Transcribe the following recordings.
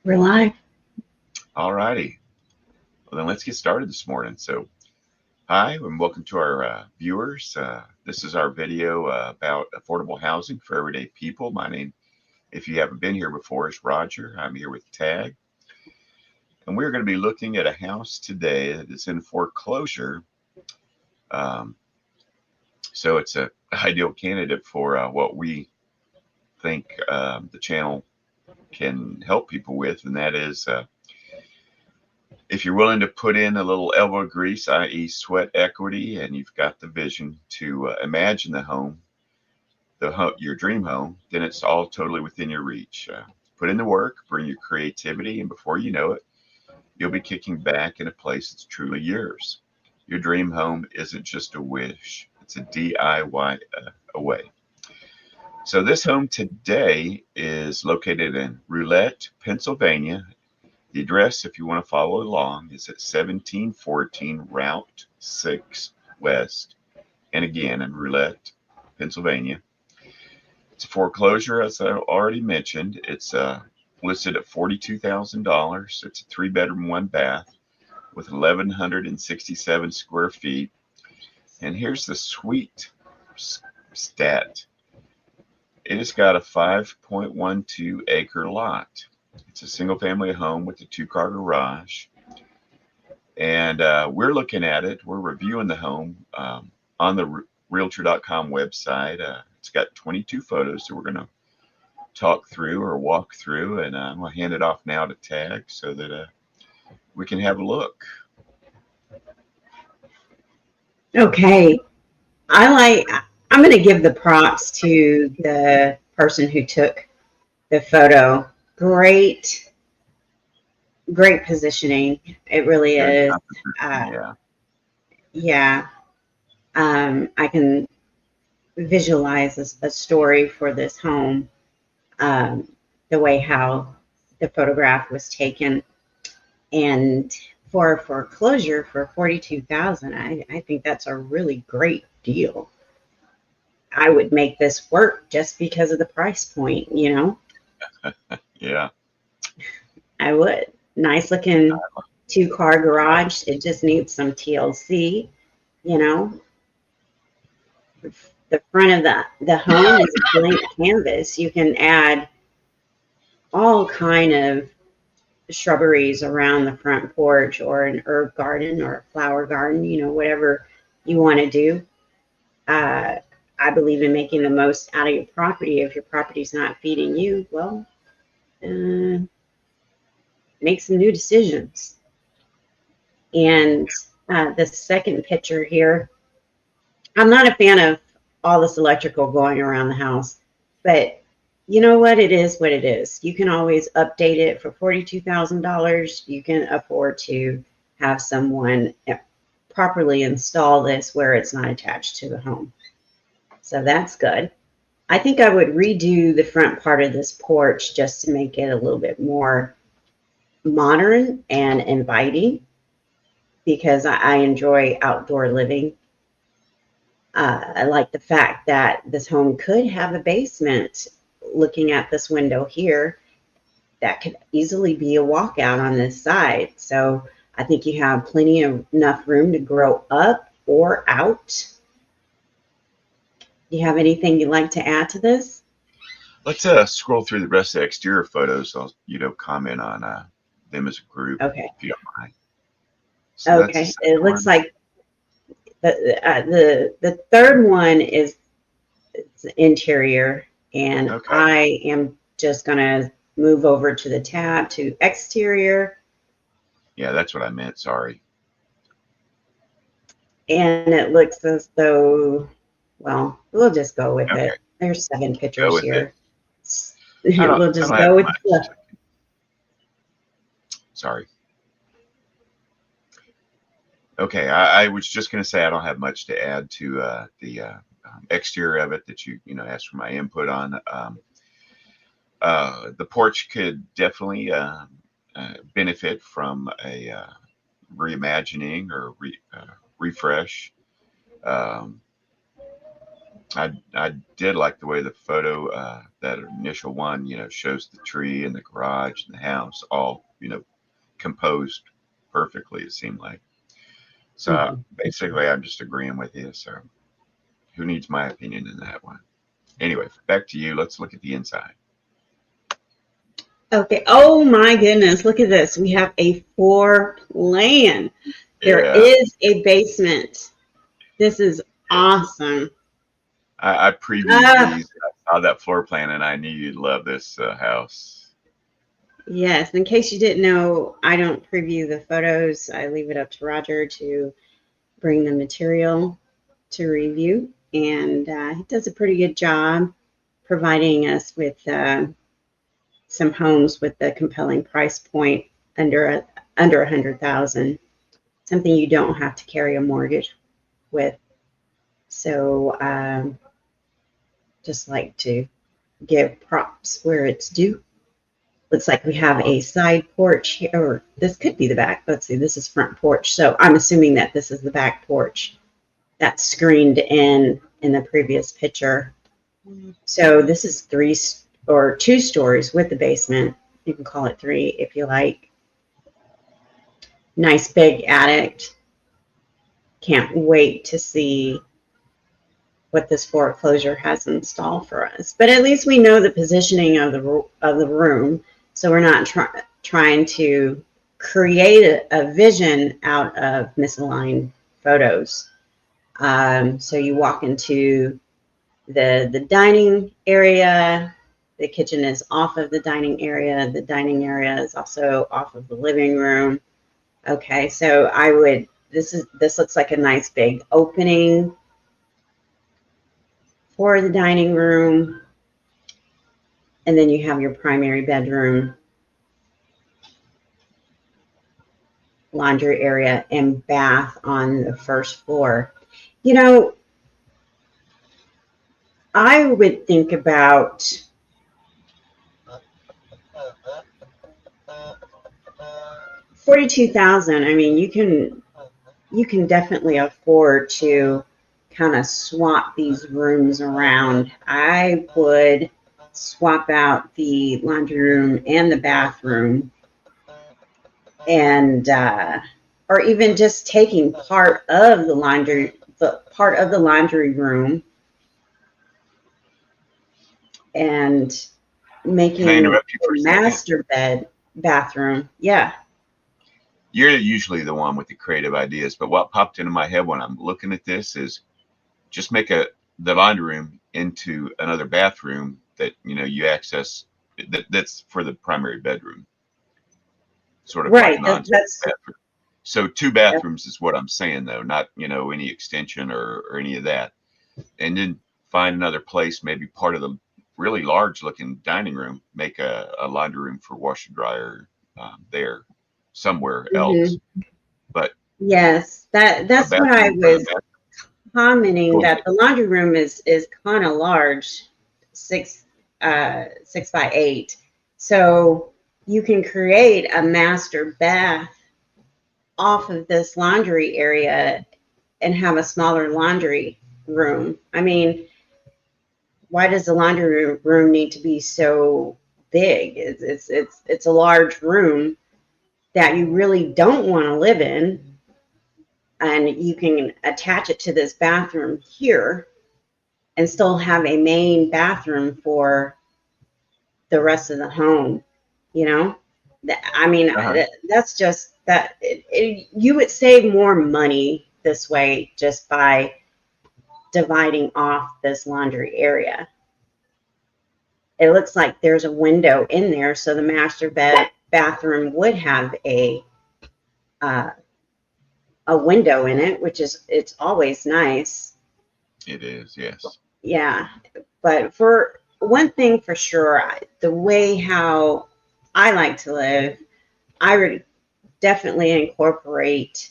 We're live. All righty. Well, then let's get started this morning. So, hi, and welcome to our viewers. This is our video about affordable housing for everyday people. My name, if you haven't been here before, is Roger. I'm here with Tag, and we're going to be looking at a house today that is in foreclosure. Um, so, it's an ideal candidate for what we think the channel can help people with, and that is if you're willing to put in a little elbow grease, i.e., sweat equity, and you've got the vision to imagine the home, your dream home, then it's all totally within your reach. Put in the work, bring your creativity, and before you know it, you'll be kicking back in a place that's truly yours. Your dream home isn't just a wish; it's a DIY away. So this home today is located in Roulette, Pennsylvania. The address, if you want to follow along, is at 1714 Route 6 West, and again in Roulette, Pennsylvania. It's a foreclosure, as I already mentioned. It's listed at $42,000. It's a 3 bedroom, 1 bath with 1,167 square feet. And here's the sweet stat. It has got a 5.12 acre lot. It's a single family home with a 2-car garage. And we're looking at it. We're reviewing the home on the Realtor.com website. It's got 22 photos that we're going to talk through or walk through. And I'm going to hand it off now to Tag so that we can have a look. Okay. I'm going to give the props to the person who took the photo. Great positioning. It really Very is. complimentary, yeah. Yeah. I can visualize a story for this home. The way how the photograph was taken, and for foreclosure for 42,000, I think that's a really great deal. I would make this work just because of the price point, Yeah. I would. Nice looking 2-car garage. It just needs some TLC, you know. The front of the home is a blank canvas. You can add all kind of shrubberies around the front porch, or an herb garden or a flower garden, whatever you want to do. Uh, I believe in making the most out of your property. If your property's not feeding you, well, uh, make some new decisions. And the second picture here, I'm not a fan of all this electrical going around the house, but you know what? It is what it is. You can always update it for $42,000. You can afford to have someone properly install this where it's not attached to the home. So that's good. I think I would redo the front part of this porch just to make it a little bit more modern and inviting, because I enjoy outdoor living. I like the fact that this home could have a basement. Looking at this window here, that could easily be a walkout on this side. So I think you have plenty of enough room to grow up or out. Do you have anything you'd like to add to this? Let's scroll through the rest of the exterior photos. I'll, comment on them as a group, Okay. if you don't mind. So that's the Okay. It second looks one. like the third one is interior, and Okay. I am just gonna move over to the tab to exterior, Yeah, that's what I meant. Sorry. and it looks as though, well, we'll just go with Okay. it. There's 7 Go pictures with it. here. I don't We'll I just don't have go with much. the Sorry. Okay, I was just going to say I don't have much to add to the exterior of it that you asked for my input on. The porch could definitely benefit from a reimagining or refresh. Um, I did like the way the photo, that initial one, shows the tree and the garage and the house all, composed perfectly, it seemed like. So Mhm. basically, I'm just agreeing with you. So who needs my opinion in that one? Anyway, back to you. Let's look at the inside. Okay. Oh my goodness. Look at this. We have a floor plan. There Yeah, is a basement. This is yeah. awesome. I previewed Ah, these. I saw that floor plan, and I knew you'd love this house. yes. In case you didn't know, I don't preview the photos. I leave it up to Roger to bring the material to review. And he does a pretty good job providing us with some homes with a compelling price point under 100,000, something you don't have to carry a mortgage with. So just like to give props where it's due. Looks like we have a side porch here, or this could be the back. Let's see, this is front porch. So I'm assuming that this is the back porch that's screened in the previous picture. So this is three or 2 stories with the basement. You can call it 3 if you like. Nice big attic. Can't wait to see what this foreclosure has in store for us. But at least we know the positioning of the room, so we're not trying to create a vision out of misaligned photos. So you walk into the dining area. The kitchen is off of the dining area. The dining area is also off of the living room. Okay, so this looks like a nice big opening for the dining room. And then you have your primary bedroom, laundry area, and bath on the first floor. You know, I would think about 42,000. I mean, you can definitely afford to kind of swap these rooms around. I would swap out the laundry room and the bathroom, and or even just taking part of the laundry room and Can I making interrupt you the for a second? master bathroom. Yeah. You're usually the one with the creative ideas, but what popped into my head when I'm looking at this is just make the laundry room into another bathroom that you access, that's for the primary bedroom, sort of like Right. an That, ensuite that's bathroom. So 2 bathrooms is what I'm saying, though, not any extension or any of that. And then find another place, maybe part of the really large looking dining room, make a laundry room for washer dryer, there somewhere else. mhm. But Yes. a That's what I bathroom for the was bathroom. commenting, Go that ahead. the laundry room is kind of large, 6 by 8. So you can create a master bath off of this laundry area and have a smaller laundry room. I mean, why does the laundry room need to be so big? It's a large room that you really don't want to live in, and you can attach it to this bathroom here and still have a main bathroom for the rest of the home. You know, I mean, Uh-huh. that's just that you would save more money this way just by dividing off this laundry area. It looks like there's a window in there, so the master bathroom would have uh, a window in it, which is it's always nice. It is, yes. Yeah, but for one thing for sure, the way how I like to live, I would definitely incorporate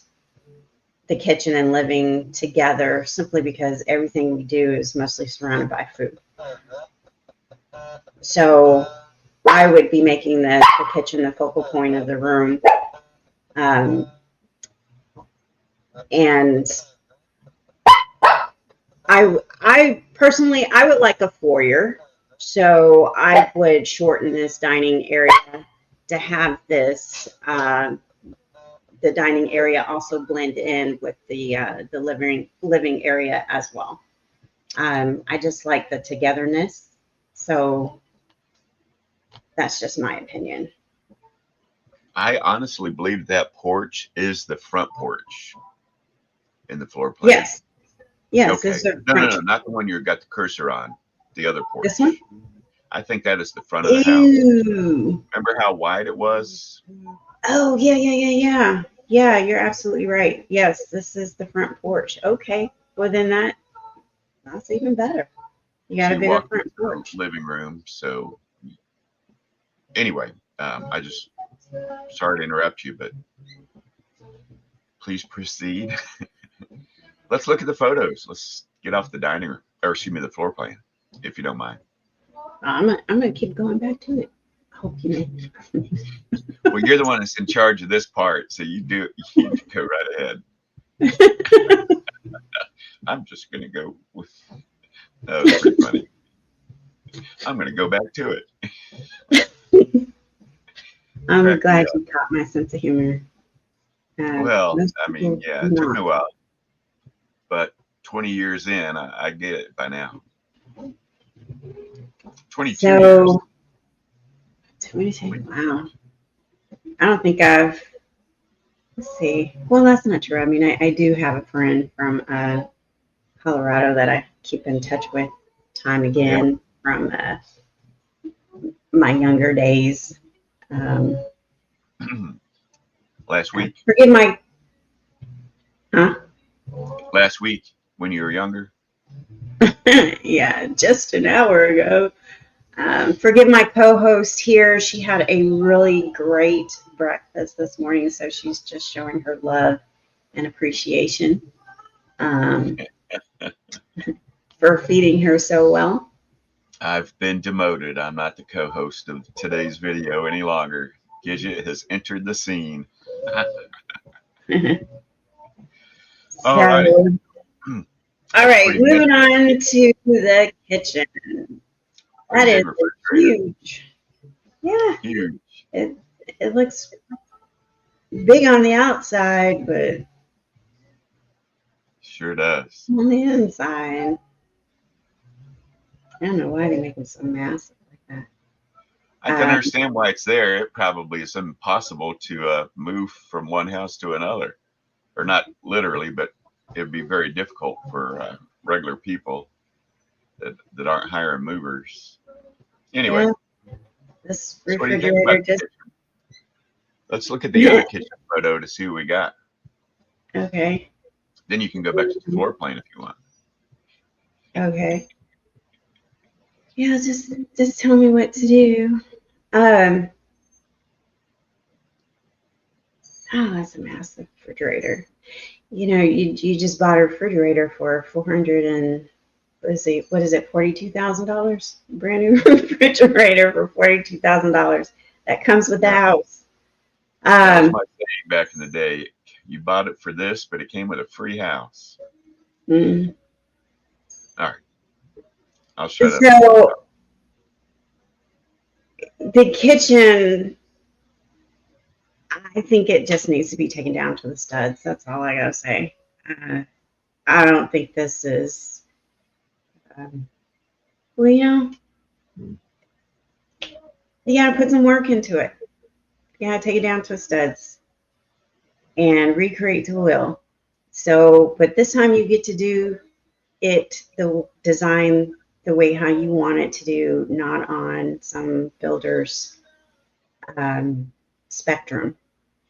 the kitchen and living together, simply because everything we do is mostly surrounded by food. So I would be making the kitchen the focal point of the room. Um, and I personally, I would like a foyer. So I would shorten this dining area to have this, the dining area also blend in with the living area as well. I just like the togetherness. So that's just my opinion. I honestly believe that porch is the front porch in the floor plan. Yes. Yes. Okay. This is No, not the one you got the cursor on. The other porch. This one? I think that is the front of the house. Ew. Remember how wide it was? Oh, yeah. Yeah, you're absolutely right. Yes, this is the front porch. Okay. Well, then that's even better. You got So a you bigger walk into front the porch. living room. So anyway, I just sorry to interrupt you, but please proceed. Let's look at the photos. Let's get off the dining room, or excuse me, the floor plan, if you don't mind. I'm gonna keep going back to it. I hope you know. Well, you're the one that's in charge of this part, so you go right ahead. I'm just gonna go with that was pretty funny. I'm gonna go back to it. I'm Crack me glad up. you caught my sense of humor. Well, Most I mean, people yeah, do it took me a not. while, but 20 years in, I get it by now. 22 years. So, 22. Wow. I don't think I've. Let's see. Well, that's not true. I mean, I do have a friend from Colorado that I keep in touch with time Yeah. again from my younger days. Um, Last week. forgive my, huh? Last week when you were younger. Yeah, just an hour ago. Forgive my co-host here. She had a really great breakfast this morning, so she's just showing her love and appreciation um, for feeding her so well. I've been demoted. I'm not the co-host of today's video any longer. Gidget has entered the scene. All righty. So, all That's right, pretty moving minimal. on to the kitchen. That Pretty is big refrigerator. huge. Yeah, Huge. it it looks big on the outside, but Sure does. on the inside, I don't know why they make them so massive like that. I can understand why it's there. It probably is impossible to move from one house to another, or not literally, but it'd be very difficult for regular people that aren't hiring movers. Anyway, Yeah, this so what do you think about refrigerator the just kitchen? Let's look at the other kitchen photo to see what we got. okay. Then you can go back to the floor plan if you want. Okay. Yeah, just tell me what to do. Oh, that's a massive refrigerator. You know, you just bought a refrigerator for 400 and what is it, $42,000? Brand new refrigerator for $42,000. That comes with the Yeah, house. that was my saying back in the day. You bought it for this, but it came with a free house. Mm. All right, I'll shut up. So the kitchen, I think it just needs to be taken down to the studs. That's all I gotta say. I don't think this is, um, well, you gotta put some work into it. You gotta take it down to the studs and recreate to the will. So, but this time you get to do it, the design the way how you want it to do, not on some builder's spectrum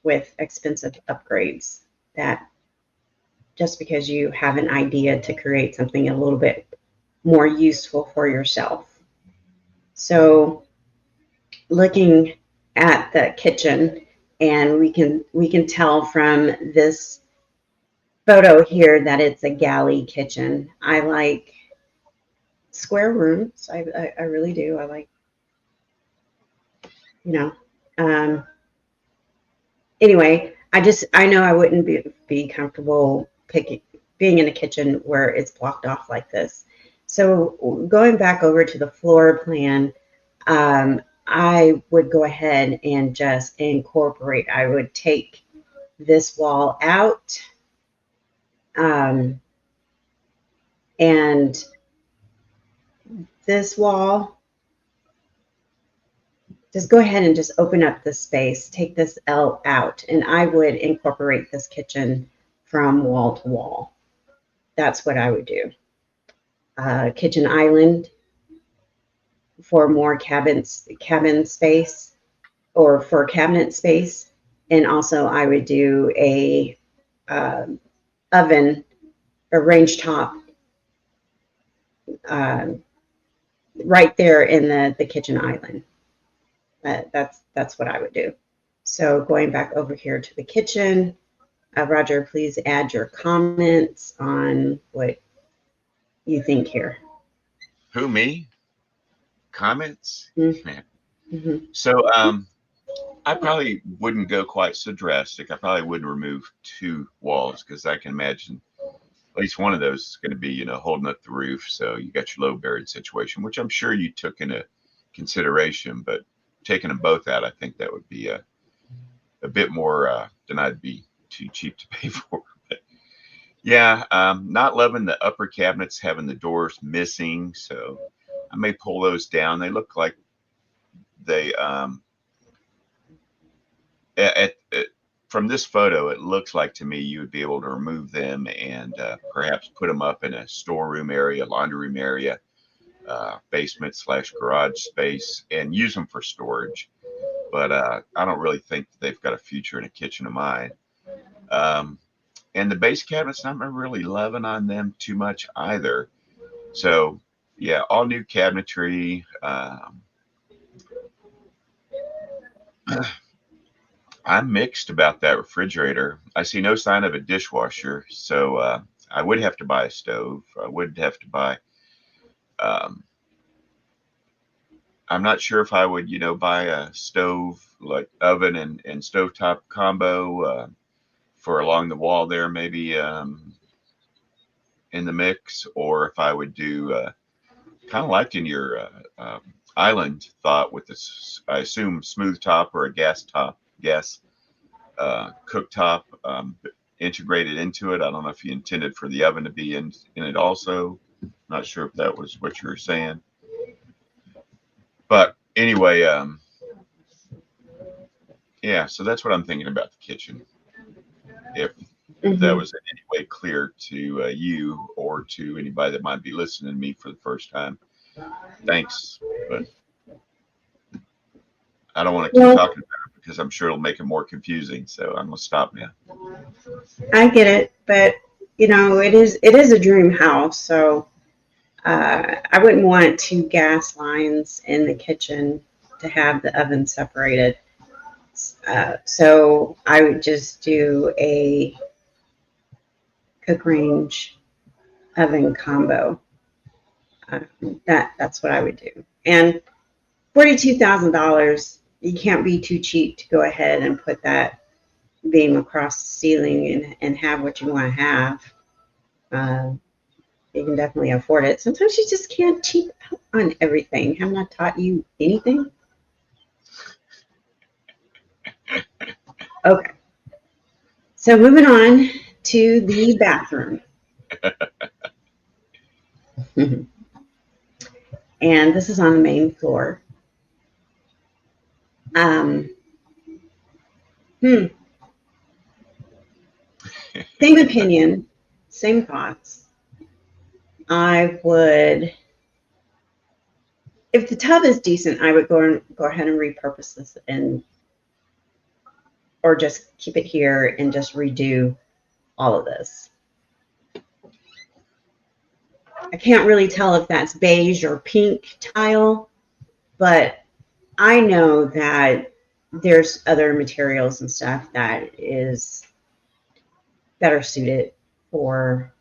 with expensive upgrades that just because you have an idea to create something a little bit more useful for yourself. So looking at the kitchen, and we can tell from this photo here that it's a galley kitchen. I like square rooms. I really do. I like, you know. Um, anyway, I know I wouldn't be comfortable being in a kitchen where it's blocked off like this. So going back over to the floor plan, I would go ahead and just incorporate. I would take this wall out, and this wall, just go ahead and just open up the space, take this L out, and I would incorporate this kitchen from wall to wall. That's what I would do. Kitchen island for more cabin space, or for cabinet space. And also I would do a oven, a range top, right there in the kitchen island. That's what I would do. So going back over here to the kitchen, Roger, please add your comments on what you think here. Who, me? Comments? Mm-hmm. So I probably wouldn't go quite so drastic. I probably wouldn't remove 2 walls, because I can imagine at least one of those is going to be, holding up the roof. So you got your low buried situation, which I'm sure you took into consideration, but taking them both out, I think that would be a bit more than I'd be too cheap to pay for. But yeah, not loving the upper cabinets having the doors missing. So I may pull those down. They look like they, from this photo, it looks like to me you would be able to remove them and perhaps put them up in a storeroom area, laundry room area, basement / garage space, and use them for storage. But I don't really think they've got a future in a kitchen of mine. And the base cabinets, I'm not really loving on them too much either. So yeah, all new cabinetry. I'm mixed about that refrigerator. I see no sign of a dishwasher, so I would have to buy a stove. I would have to buy. I'm not sure if I would, buy a stove, like oven and stovetop combo for along the wall there, maybe in the mix, or if I would do kind of like in your island thought with this, I assume smooth top or a gas cooktop integrated into it. I don't know if you intended for the oven to be in it also. Not sure if that was what you were saying. But anyway, yeah, so that's what I'm thinking about the kitchen. If that was in any way clear to you or to anybody that might be listening to me for the first time, thanks. But I don't want to keep talking about it because I'm sure it'll make it more confusing. So I'm going to stop now. I get it, but it is a dream house, so I wouldn't want 2 gas lines in the kitchen to have the oven separated. So I would just do a cook range oven combo. That's what I would do. And $42,000, you can't be too cheap to go ahead and put that beam across the ceiling and have what you want to have. You can definitely afford it. Sometimes you just can't cheap out on everything. Have not taught you anything? Okay. So moving on to the bathroom. And this is on the main floor. Same opinion, same thoughts. I would, if the tub is decent, I would go ahead and repurpose this or just keep it here and just redo all of this. I can't really tell if that's beige or pink tile, but I know that there's other materials and stuff that are suited for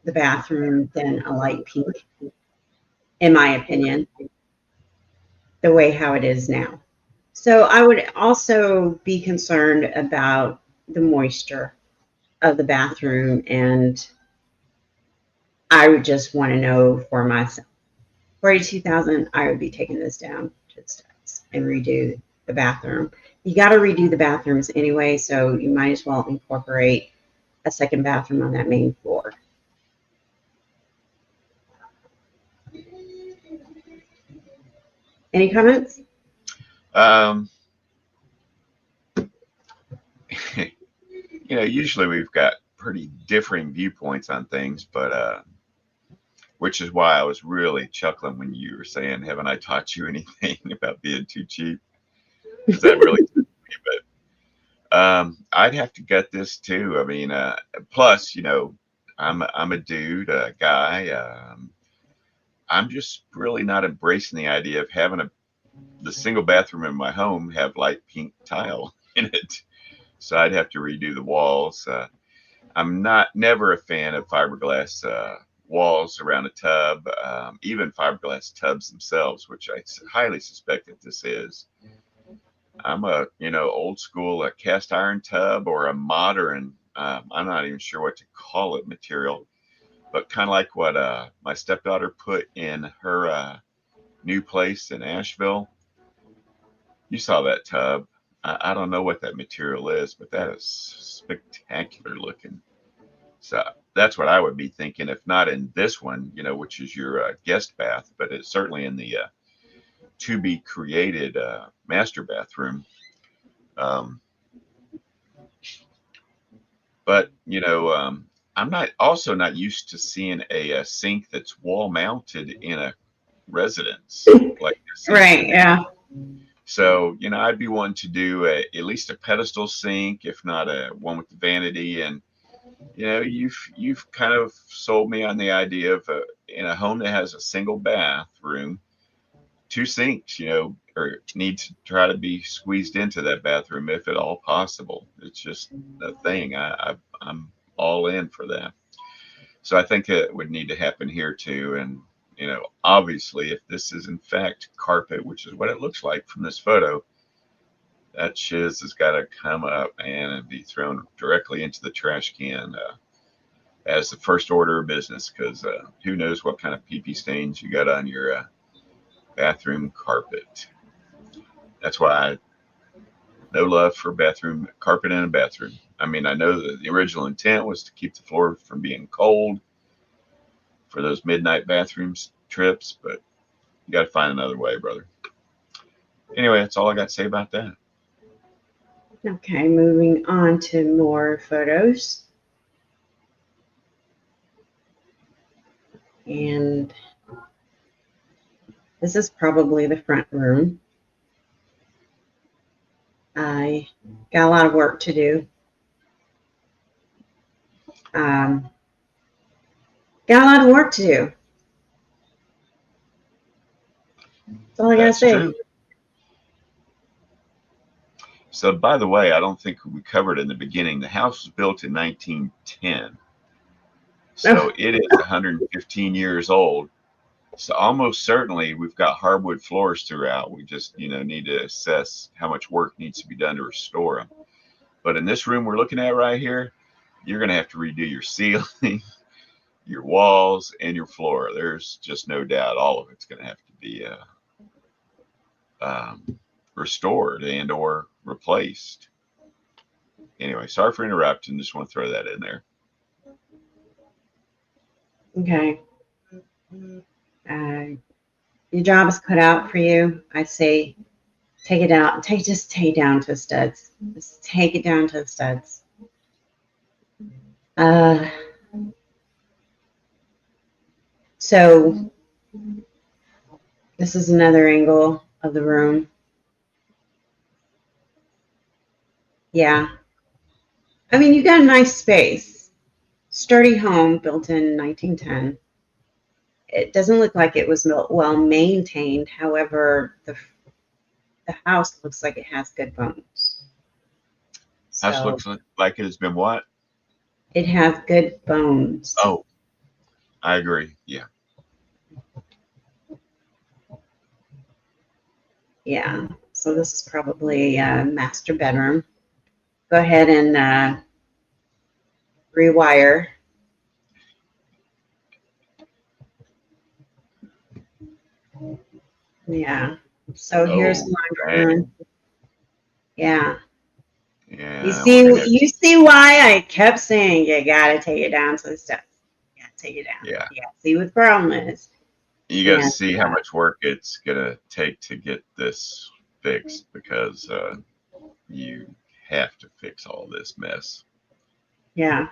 the bathroom than a light pink, in my opinion, the way how it is now. So I would also be concerned about the moisture of the bathroom, and I would just want to know for myself. $42,000, I would be taking this down to the studs and redo the bathroom. You got to redo the bathrooms anyway, so you might as well incorporate a second bathroom on that main floor. Any comments? Usually we've got pretty differing viewpoints on things, but which is why I was really chuckling when you were saying, "Haven't I taught you anything about being too cheap?" Because that really took me. But I'd have to gut this too. I mean, plus, I'm a dude, a guy. I'm just really not embracing the idea of having the single bathroom in my home have light pink tile in it. So I'd have to redo the walls. I'm never a fan of fiberglass walls around a tub, even fiberglass tubs themselves, which I highly suspect that this is. I'm a old school a cast iron tub or a modern. I'm not even sure what to call it material, but kind of like what my stepdaughter put in her new place in Asheville. You saw that tub. I don't know what that material is, but that is spectacular looking. So that's what I would be thinking, if not in this one, which is your guest bath, but it's certainly in the to be created master bathroom. But I'm not used to seeing a sink that's wall mounted in a residence like this. Right, yeah. So, I'd be wanting to do at least a pedestal sink, if not a one with the vanity. And, you've kind of sold me on the idea of in a home that has a single bathroom, two sinks, or need to try to be squeezed into that bathroom if at all possible. It's just a thing. I'm all in for that. So I think it would need to happen here too. And, obviously, if this is in fact carpet, which is what it looks like from this photo, that shiz has got to come up and be thrown directly into the trash can as the first order of business, because who knows what kind of pee-pee stains you got on your bathroom carpet. That's why no love for bathroom carpet in a bathroom. I mean, I know that the original intent was to keep the floor from being cold for those midnight bathroom trips, but you got to find another way, brother. Anyway, that's all I got to say about that. Okay, moving on to more photos. And this is probably the front room. I got a lot of work to do. Got a lot of work to do. That's all I gotta say. True. So, by the way, I don't think we covered in the beginning. The house was built in 1910. So it is 115 years old. So almost certainly we've got hardwood floors throughout. We just, need to assess how much work needs to be done to restore them. But in this room we're looking at right here, you're going to have to redo your ceiling, your walls, and your floor. There's just no doubt all of it's going to have to be restored and or replaced. Anyway, sorry for interrupting. Just want to throw that in there. Okay. Your job is cut out for you. I say take it out. Just take it down to the studs. Just take it down to the studs. So this is another angle of the room. Yeah. I mean, you got a nice space. Sturdy home built in 1910. It doesn't look like it was well maintained. However, the house looks like it has good bones. House looks like it has been what? It has good bones. Oh, I agree. Yeah. Yeah. So this is probably a master bedroom. Go ahead and rewire. Yeah. So here's Oh, my dang. room. Yeah. Yeah, we're gonna have to. You see why I kept saying you gotta take it down to the steps. You gotta take it down. Yeah, You gotta see what the problem is. you got to And see how much work it's gonna take to get this fixed because you have to fix all this mess. yeah,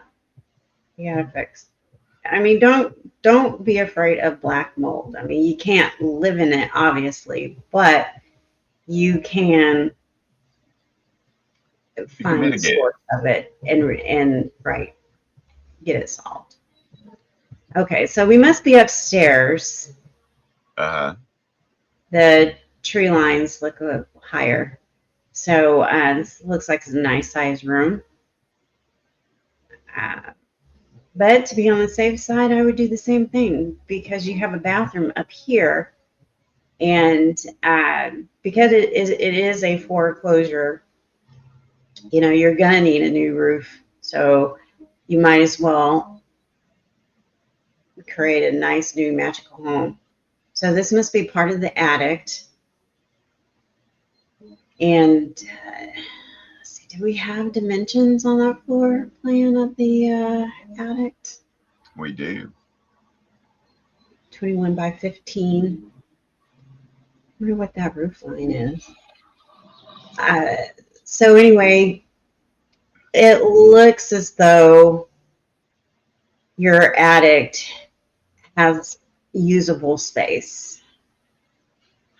you gotta fix. I mean, don't be afraid of black mold. I mean, you can't live in it, obviously, but you can You can find mitigate it. source of it and right, get it solved. Okay, so we must be upstairs. Uh, The tree lines look a little higher. So this looks like it's a nice sized room. Uh, but to be on the safe side, I would do the same thing because you have a bathroom up here. And because it is a foreclosure, you know, you're going to need a new roof. So you might as well create a nice new magical home. So this must be part of the attic. And let's see, do we have dimensions on that floor plan of the attic? we do. 21 by 15. I wonder what that roof line is. So anyway, it looks as though your attic has usable space.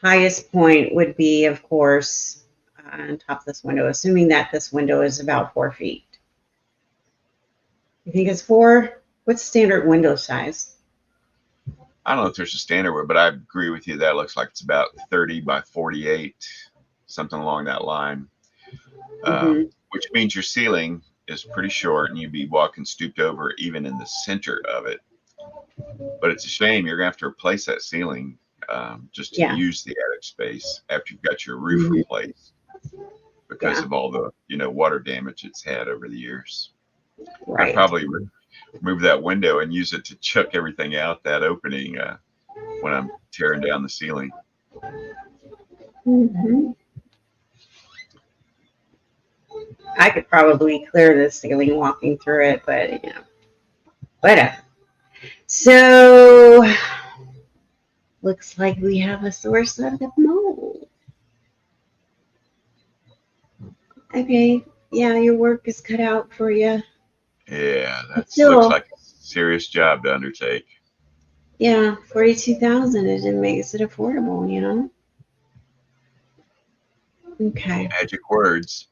Highest point would be, of course, on top of this window, assuming that this window is about 4 feet. You think it's 4? What's standard window size? I don't know if there's a standard one, but I agree with you. That looks like it's about 30 by 48, something along that line. Mm-hmm. Which means your ceiling is pretty short and you'd be walking stooped over even in the center of it. But it's a shame you're going to have to replace that ceiling just to Yeah. use the attic space after you've got your roof Mm-hmm. replaced because Yeah. of all the water damage it's had over the years. I'd Right. probably remove that window and use it to chuck everything out that opening when I'm tearing down the ceiling. Mm-hmm. I could probably clear the ceiling walking through it, but you know, whatever. So looks like we have a source of the mold. Okay, yeah, your work is cut out for you. Yeah, that looks Still, like a serious job to undertake. yeah, 42,000. It makes it affordable, you know. Okay, Magic words.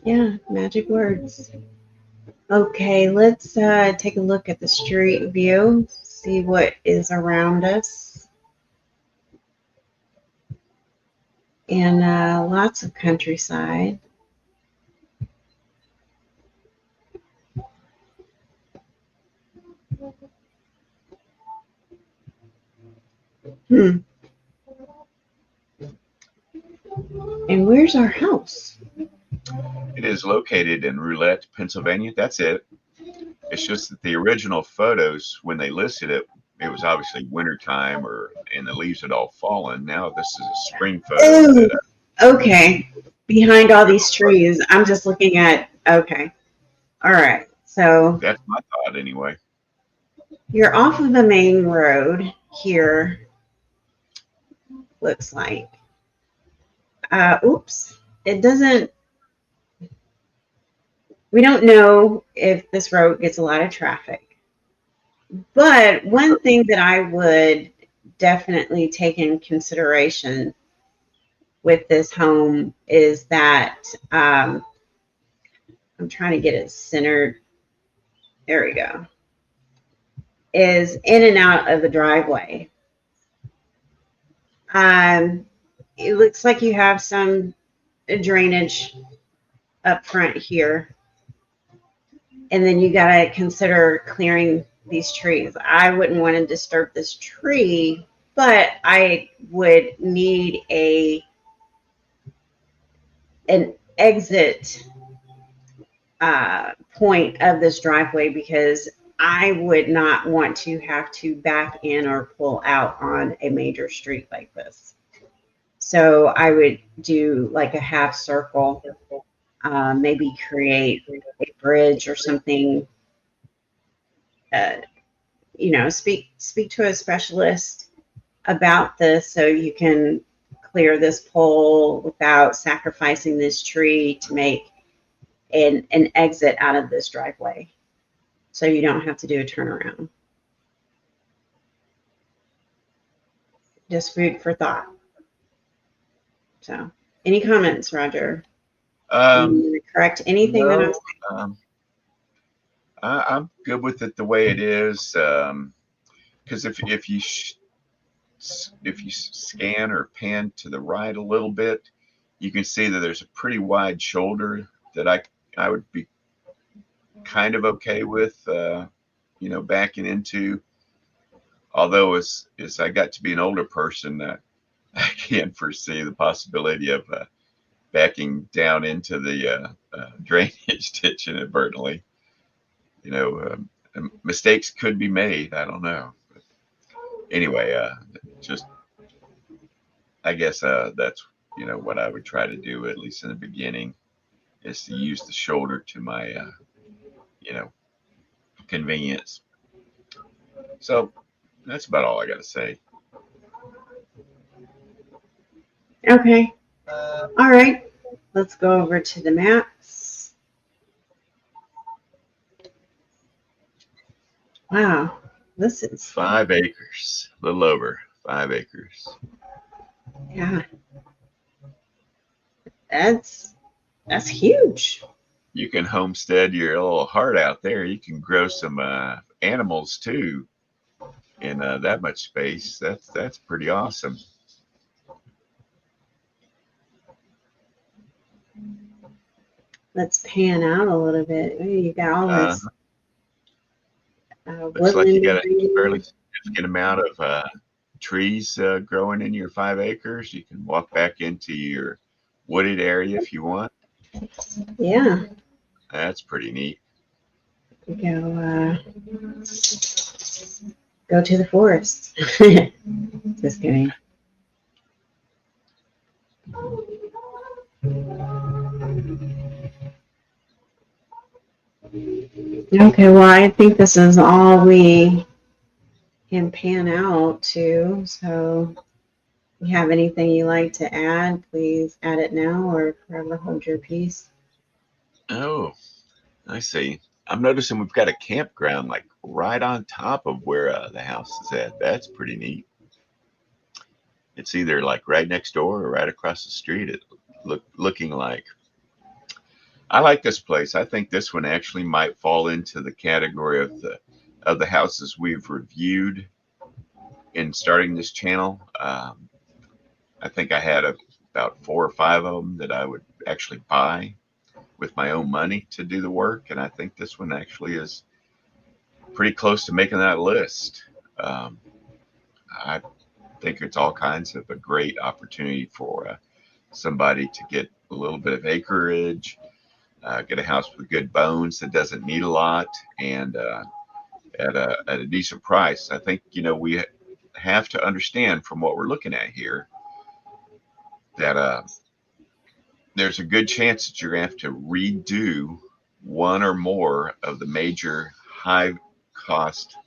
yeah, magic words. Okay, let's take a look at the street view, see what is around us. And lots of countryside. And where's our house? It is located in Roulette, Pennsylvania. That's it. It's just that the original photos, when they listed it, it was obviously wintertime and the leaves had all fallen. Now this is a spring photo Oh, that okay. Behind all with these trees, I'm just looking at, okay. All right. So that's my thought anyway. you're off of the main road here, looks like. Oops. It doesn't, we don't know if this road gets a lot of traffic. But one thing that I would definitely take in consideration with this home is that I'm trying to get it centered. There we go. Is in and out of the driveway. It looks like you have some drainage up front here. And then you got to consider clearing these trees. I wouldn't want to disturb this tree, but I would need an exit point of this driveway, because I would not want to have to back in or pull out on a major street like this. So I would do like a half circle, maybe create a bridge or something. Uh, speak to a specialist about this so you can clear this pole without sacrificing this tree to make an exit out of this driveway, so you don't have to do a turnaround. Just food for thought. So, any comments, Roger? Correct anything that I was saying? I'm good with it the way it is, because if you scan or pan to the right a little bit, you can see that there's a pretty wide shoulder that I would be kind of okay with, backing into. Although as I got to be an older person, I can't foresee the possibility of backing down into the drainage ditch inadvertently. Mistakes could be made. I don't know. But anyway, I guess that's what I would try to do, at least in the beginning, is to use the shoulder to my convenience. So that's about all I got to say. Okay. All right. Let's go over to the maps. Wow. This is 5 acres, a little over 5 acres. Yeah. That's huge. You can homestead your little heart out there. You can grow some animals too in that much space. That's pretty awesome. Let's pan out a little bit. Ooh, you got all this Looks like you got a woodland. fairly significant amount of trees growing in your 5 acres. You can walk back into your wooded area if you want. Yeah. That's pretty neat. Go to the forest. Just kidding. Okay, well, I think this is all we can pan out to. So, if you have anything you like to add, please add it now or forever hold your peace. Oh, I see. I'm noticing we've got a campground like right on top of where the house is at. That's pretty neat. It's either like right next door or right across the street. It looking like. I like this place. I think this one actually might fall into the category of the houses we've reviewed in starting this channel. I think I had about 4 or 5 of them that I would actually buy with my own money to do the work, and I think this one actually is pretty close to making that list. I think it's all kinds of a great opportunity for somebody to get a little bit of acreage, get a house with good bones that doesn't need a lot, and at a decent price. I think we have to understand from what we're looking at here that there's a good chance that you're going to have to redo one or more of the major high cost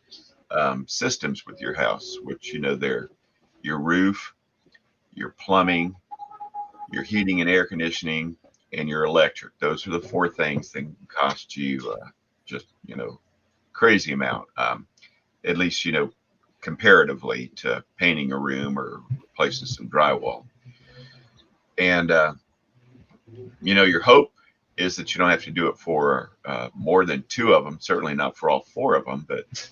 systems with your house, which they're your roof, your plumbing, your heating and air conditioning, and your electric. Those are the 4 things that can cost you just crazy amount, at least comparatively to painting a room or replacing some drywall. And your hope is that you don't have to do it for more than 2 of them. Certainly not for all 4 of them, but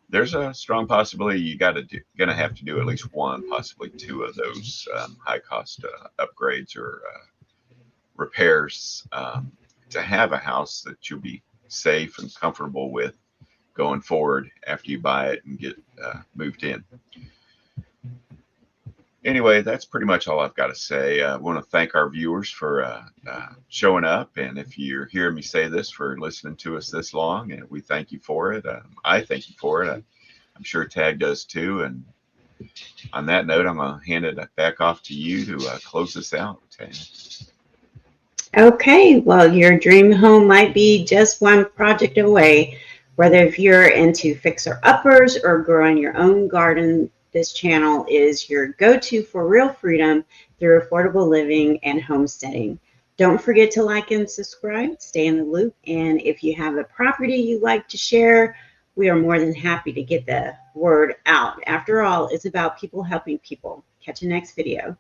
there's a strong possibility you gonna have to do at least 1, possibly 2 of those high cost upgrades or repairs to have a house that you'll be safe and comfortable with going forward after you buy it and get moved in. anyway, that's pretty much all I've got to say. I want to thank our viewers for showing up. And if you're hearing me say this, for listening to us this long, and we thank you for it. I thank you for it. I'm sure Tag does too. And on that note, I'm going to hand it back off to you to close this out, Tag. Okay, well, your dream home might be just one project away. Whether if you're into fixer-uppers or growing your own garden, this channel is your go-to for real freedom through affordable living and homesteading. Don't forget to like and subscribe, stay in the loop, and if you have a property you'd like to share, we are more than happy to get the word out. After all, it's about people helping people. Catch you next video.